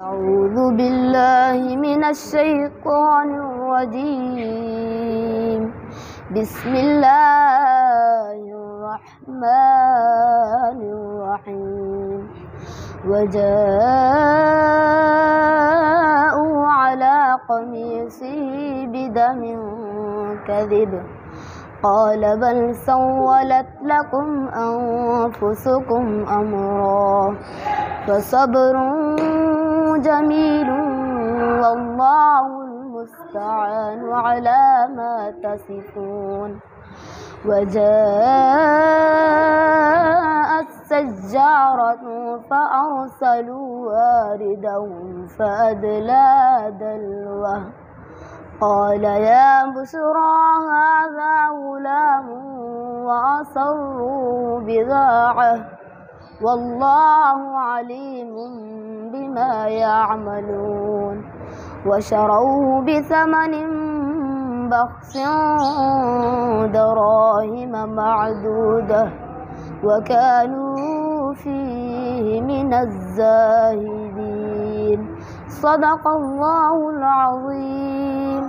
أعوذ بالله من الشيطان الرجيم. بسم الله الرحمن الرحيم. وجاءوا على قميصه بدم كذب قال بل سولت لكم أنفسكم أمرا فصبر جميل والله المستعان على ما تصفون. وجاءت سجارة فأرسلوا واردهم فأدلى دلوه قال يا بشرى هذا غلام وأسروا بضاعة والله عليم بما يعملون. وشروه بثمن بخس دراهم معدودة وكانوا فيه من الزاهدين. صدق الله العظيم.